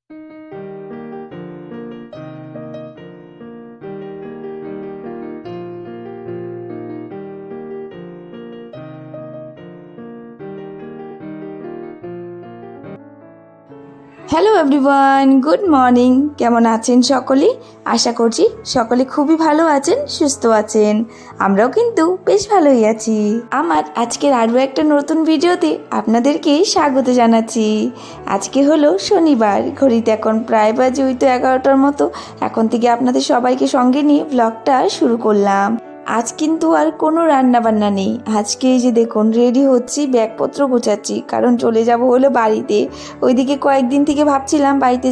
Hello everyone, good morning. কেমন আছেন সকলে? আশা করছি সকলে খুবই ভালো আছেন, সুস্থ আছেন। আমরাও কিন্তু বেশ ভালোই আছি। আমার আজকের আরও একটা নতুন ভিডিওতে আপনাদেরকে স্বাগত জানাচ্ছি। আজকে হলো শনিবার, ঘড়িতে এখন প্রায় বাজে 11টার মতো। এখন থেকে আপনাদের সবাইকে সঙ্গে নিয়ে ব্লগটা শুরু করলাম। আজ কিন্তু আর কোনো রান্না বান্না নেই। আজকে এই যে দেখুন রেডি হচ্ছি, ব্যাগপত্র গোছাচ্ছি, কারণ চলে যাব হলো বাড়িতে। ওইদিকে কয়েকদিন থেকে ভাবছিলাম বাড়িতে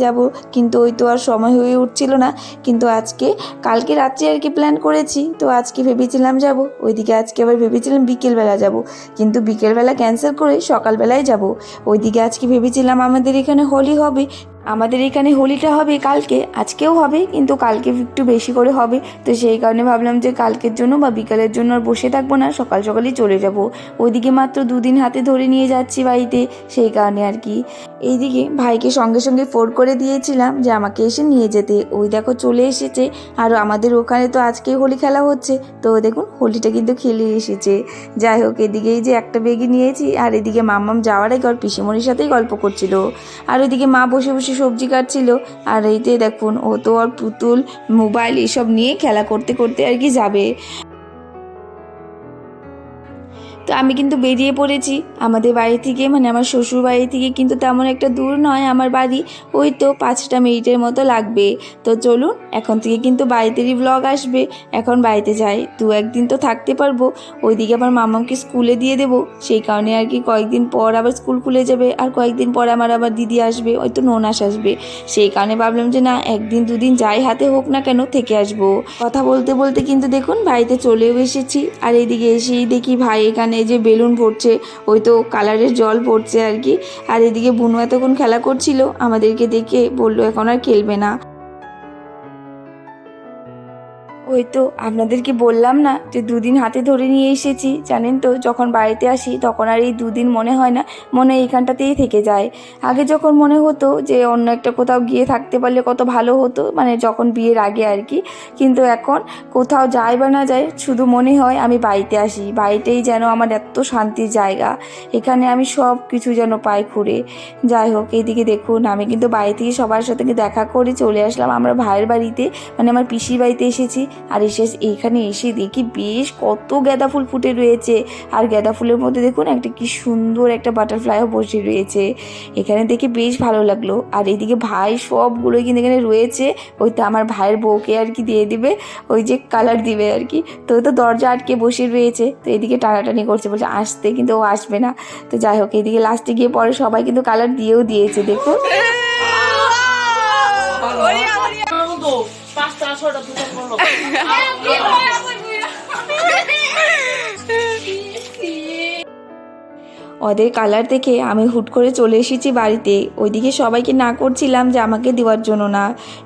যাব, কিন্তু ওই তো আর সময় হয়ে উঠছিল না। কিন্তু কালকে রাত্রে আর কি প্ল্যান করেছি, তো আজকে ভেবেছিলাম যাব। ওইদিকে আজকে আবার ভেবেছিলাম বিকেলবেলা যাব, কিন্তু বিকেলবেলা ক্যান্সেল করে সকালবেলায় যাব। ওইদিকে আজকে ভেবেছিলাম আমাদের এখানে হোলি হবে, আমাদের এখানে হোলিটা হবে কালকে, আজকেও হবে, কিন্তু কালকে একটু বেশি করে হবে। তো সেই কারণে ভাবলাম যে কালকের জন্য বা বিকালের জন্য আর বসে থাকবো না, সকাল সকালই চলে যাব। ওইদিকে মাত্র 2 দিন হাতে ধরে নিয়ে যাচ্ছি বাড়িতে, সেই কারণে আর কি। এইদিকে ভাইকে সঙ্গে সঙ্গে ফোন করে দিয়েছিলাম যে আমাকে এসে নিয়ে যেতে। ওই দেখো চলে এসেছে। আর আমাদের ওখানে তো আজকেই হোলি খেলা হচ্ছে, তো দেখুন হোলিটা কিন্তু খেলে এসেছে। যাই হোক, এদিকেই যে একটা বেগই নিয়েছি, আর এদিকে মাম্মাম যাওয়ার আগে ওর পিসিমণির সাথেই গল্প করছিল, আর ওইদিকে মা বসে বসে সবজি কাটছিল। আর এইতে দেখুন ও তো আর পুতুল, মোবাইল এসব নিয়ে খেলা করতে করতে আর কি যাবে। তো আমি কিন্তু বেরিয়ে পড়েছি আমাদের বাড়ি থেকে, মানে আমার শ্বশুর বাড়ি থেকে কিন্তু তেমন একটা দূর নয় আমার বাড়ি, ওই তো 5টা মিনিটের মতো লাগবে। তো চলুন, এখন থেকে কিন্তু বাড়িতেরই ব্লগ আসবে। এখন বাড়িতে যাই, 1-2 দিন তো থাকতে পারবো। ওইদিকে আমার মামাকে স্কুলে দিয়ে দেবো, সেই কারণে আর কি কয়েকদিন পর আবার স্কুল খুলে যাবে, আর কয়েকদিন পর আমার আবার দিদি আসবে, হয়তো ননাস আসবে। সেই কারণে ভাবলাম যে না, 1-2 দিন যাই হাতে হোক না কেন থেকে আসবো। কথা বলতে বলতে কিন্তু দেখুন বাড়িতে চলেও এসেছি। আর এইদিকে এসেই দেখি ভাই এখানে যে বেলুন ভরছে, ওই তো কালারের জল পড়ছে আর কি। আর এদিকে বুনু এতক্ষণ খেলা করছিল, আমাদেরকে দেখে বললো এখন আর খেলবে না। ওই তো আপনাদেরকে বললাম না যে 2 দিন হাতে ধরে নিয়ে এসেছি। জানেন তো, যখন বাড়িতে আসি তখন আর এই 2 দিন মনে হয় না, মনে এইখানটাতেই থেকে যায়। আগে যখন মনে হতো যে অন্য একটা কোথাও গিয়ে থাকতে পারলে কত ভালো হতো, মানে যখন বিয়ের আগে আর কি। কিন্তু এখন কোথাও যায় বা না যায়, শুধু মনে হয় আমি বাড়িতে আসি, বাড়িতেই যেন আমার এত শান্তির জায়গা। এখানে আমি সব কিছু যেন পাই ঘুরে। যাই হোক, এইদিকে দেখুন আমি কিন্তু বাড়ি থেকে সবার সাথে দেখা করে চলে আসলাম আমরা ভাইয়ের বাড়িতে, মানে আমার পিসির বাড়িতে এসেছি। আর এইখানে এসে দেখি বেশ কত গাঁদা ফুল ফুটে রয়েছে। আর গাঁদা ফুলের মধ্যে দেখুন একটা কি সুন্দর একটা বাটারফ্লাইও বসে রয়েছে। এখানে দেখে বেশ ভালো লাগলো। আর এদিকে ভাই সবগুলোই কিন্তু এখানে রয়েছে, ওই তো আমার ভাইয়ের বউকে আর কি দিয়ে দিবে, ওই যে কালার দিবে আর কি। তো দরজা আটকে বসে রয়েছে, তো এদিকে টানাটানি করছে, বলছে আসতে, কিন্তু ও আসবে না। তো যাই হোক, এদিকে লাস্টে গিয়ে পরে সবাই কিন্তু কালার দিয়েও দিয়েছে দেখুন। ওদের কালার দেখে আমি হুট করে চলে এসেছি বাড়িতে। ওইদিকে সবাইকে না করছিলাম যে আমাকে দেওয়ার জন্য না।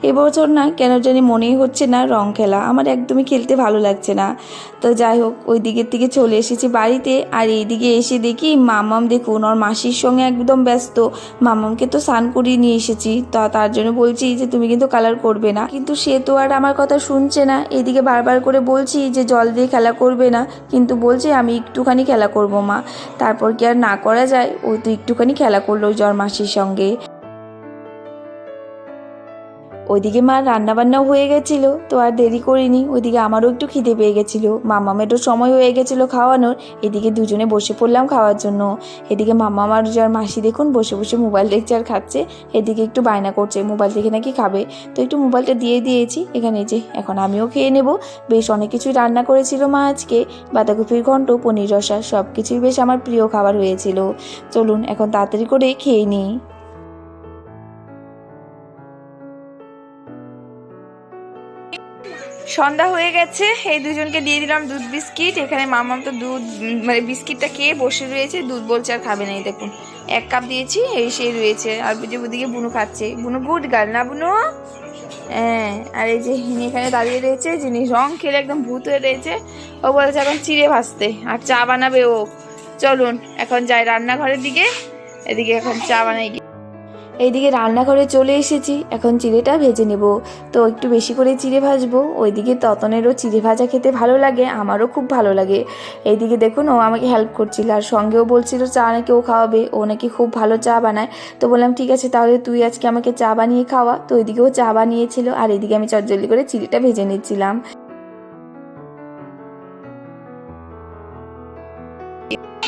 এবছর না কেন জানি মনেই হচ্ছে না রং খেলা, আমার একদমই খেলতে ভালো লাগছে না। তো যাই হোক, ওই দিকের থেকে চলে এসেছি বাড়িতে। আর এইদিকে এসে দেখি মামাম দেখুন ওর মাসির সঙ্গে একদম ব্যস্ত। মামামকে তো স্নান করিয়ে নিয়ে এসেছি, তা তার জন্য বলছি যে তুমি কিন্তু কালার করবে না, কিন্তু সে তো আর আমার কথা শুনছে না। এদিকে বারবার করে বলছি যে জল দিয়ে খেলা করবে না, কিন্তু বলছে আমি একটুখানি খেলা করবো মা। তারপর কি আর না করা যায়, ওই তো একটুখানি খেলা করলো ওই জ্বর মাসির সঙ্গে। ওইদিকে মার রান্নাবান্নাও হয়ে গেছিলো, তো আর দেরি করিনি। ওইদিকে আমারও একটু খিদে পেয়ে গেছিলো, মামামেরও সময় হয়ে গেছিলো খাওয়ানোর। এদিকে দুজনে বসে পড়লাম খাওয়ার জন্য। এদিকে মামাম আর জ্বর মাসি দেখুন বসে বসে মোবাইল দেখছে আর খাচ্ছে। এদিকে একটু বায়না করছে মোবাইল দেখে নাকি খাবে, তো একটু মোবাইলটা দিয়ে দিয়েছি। এখানে যে এখন আমিও খেয়ে নেব। বেশ অনেক কিছুই রান্না করেছিল মা আজকে, বাঁধাকপির ঘন্ট, পনির রসা, সব কিছুই বেশ আমার প্রিয় খাবার হয়েছিল। চলুন এখন তাড়াতাড়ি করে খেয়ে নিই। সন্ধ্যা হয়ে গেছে, এই দুজনকে দিয়ে দিলাম দুধ বিস্কিট। এখানে মামাম তো দুধ মানে বিস্কিটটা খেয়ে বসে রয়েছে, দুধ বলছে আর খাবে না। এই দেখুন 1 কাপ দিয়েছি, এই সেই রয়েছে। আর যে ওদিকে বুনু খাচ্ছে, বুনু গুড গার্ল না বুনু? হ্যাঁ। আর এই যে হিনি এখানে দাঁড়িয়ে রয়েছে, যিনি রং খেলে একদম ভূত হয়ে রয়েছে। ও বলেছে এখন চিড়ে ভাজতে আর চা বানাবে ও। চলুন এখন যাই রান্নাঘরের দিকে, এদিকে এখন চা বানাই। এইদিকে রান্নাঘরে চলে এসেছি, এখন চিড়েটা ভেজে নেব। তো একটু বেশি করে চিড়ে ভাজবো। ওইদিকে ততনেরও চিড়ে ভাজা খেতে ভালো লাগে, আমারও খুব ভালো লাগে। এইদিকে দেখুন ও আমাকে হেল্প করছিল, আর সঙ্গেও বলছিল চা নাকি ও খাওয়াবে, ও নাকি খুব ভালো চা বানায়। তো বললাম ঠিক আছে তাহলে তুই আজকে আমাকে চা বানিয়ে খাওয়া। তো ওইদিকেও চা বানিয়েছিল, আর এইদিকে আমি চটজলদি করে চিড়েটা ভেজে নিচ্ছিলাম।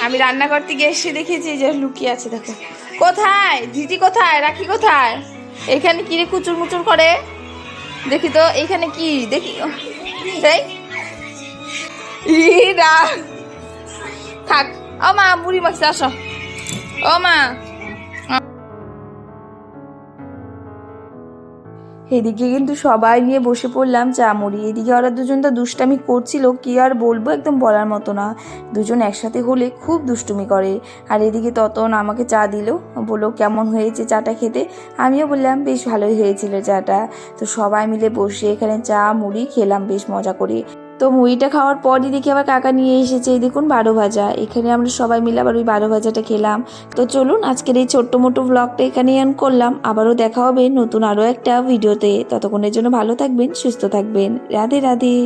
আমি রান্নাঘর থেকে এসে দেখেছি যে লুকিয়ে আছে, দেখো। কোথায় দিদি, কোথায় রাখি, কোথায়? এখানে কি রে কুচুর মুচুর করে? দেখি তো এখানে কি দেখি। এই থাক। ও মা, বুড়ি মাছ আসো। ও মা, এদিকে কিন্তু সবাই নিয়ে বসে পড়লাম চা মুড়ি। এদিকে ওরা দুজন তো দুষ্টামি করছিল, কি আর বলবো, একদম বলার মতো না। দুজন একসাথে হলে খুব দুষ্টুমি করে। আর এদিকে ততন আমাকে চা দিল, বললো কেমন হয়েছে চাটা খেতে। আমিও বললাম বেশ ভালোই হয়েছিল চাটা। তো সবাই মিলে বসে এখানে চা মুড়ি খেলাম বেশ মজা করে। তো মুড়িটা খাওয়ার পরই দেখি আবার কাকা নিয়ে এসেছে এই দেখুন 12 ভাজা। এখানে আমরা সবাই মিলে আবার ওই 12 ভাজাটা খেলাম। তো চলুন আজকের এই ছোট্ট মোটো ব্লগটা এখানেই এন্ড করলাম। আবারও দেখা হবে নতুন আরও একটা ভিডিওতে। ততক্ষণের জন্য ভালো থাকবেন, সুস্থ থাকবেন। রাধে রাধে।